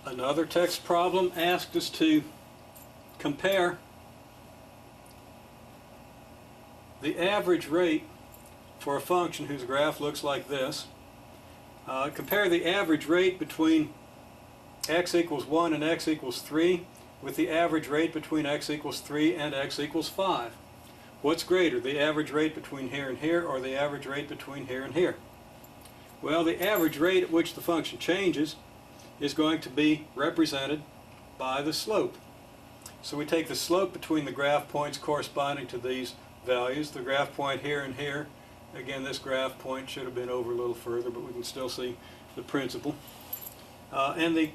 Another text problem asked us to compare the average rate for a function whose graph looks like this. Compare the average rate between x equals 1 and x equals 3 with the average rate between x equals 3 and x equals 5. What's greater, the average rate between here and here or the average rate between here and here? Well, the average rate at which the function changes is going to be represented by the slope. So we take the slope between the graph points corresponding to these values, the graph point here and here. Again, this graph point should have been over a little further, but we can still see the principle. And the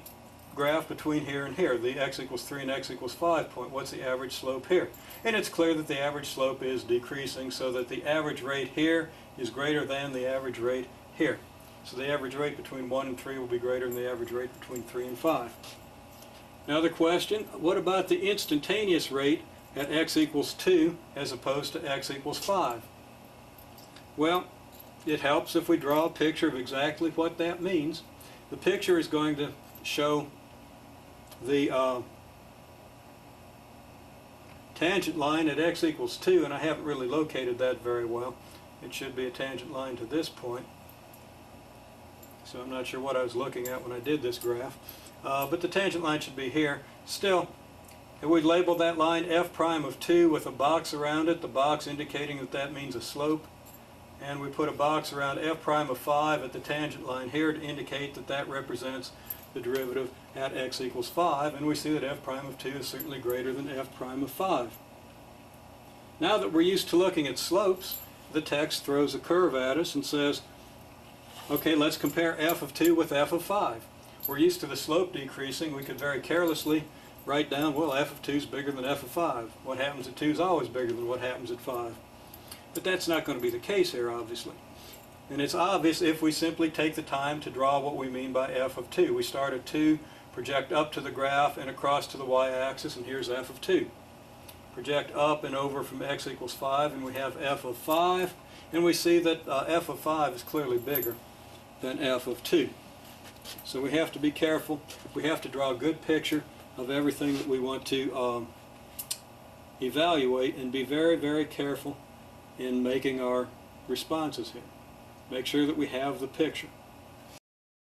graph between here and here, the x equals 3 and x equals 5 point. What's the average slope here? And it's clear that the average slope is decreasing, so that the average rate here is greater than the average rate here. So the average rate between 1 and 3 will be greater than the average rate between 3 and 5. Another question, what about the instantaneous rate at x equals 2 as opposed to x equals 5? Well, it helps if we draw a picture of exactly what that means. The picture is going to show the tangent line at x equals 2, and I haven't really located that very well. It should be a tangent line to this point. So I'm not sure what I was looking at when I did this graph. But the tangent line should be here. Still, if we label that line f prime of 2 with a box around it, the box indicating that that means a slope, and we put a box around f prime of 5 at the tangent line here to indicate that that represents the derivative at x equals 5, and we see that f prime of 2 is certainly greater than f prime of 5. Now that we're used to looking at slopes, the text throws a curve at us and says, okay, let's compare f of 2 with f of 5. We're used to the slope decreasing. We could very carelessly write down, well, f of 2 is bigger than f of 5. What happens at 2 is always bigger than what happens at 5. But that's not going to be the case here, obviously. And it's obvious if we simply take the time to draw what we mean by f of 2. We start at 2, project up to the graph and across to the y-axis, and here's f of 2. Project up and over from x equals 5, and we have f of 5. And we see that f of 5 is clearly bigger than f of 2. So we have to be careful. We have to draw a good picture of everything that we want to evaluate, and be very, very careful in making our responses here. Make sure that we have the picture.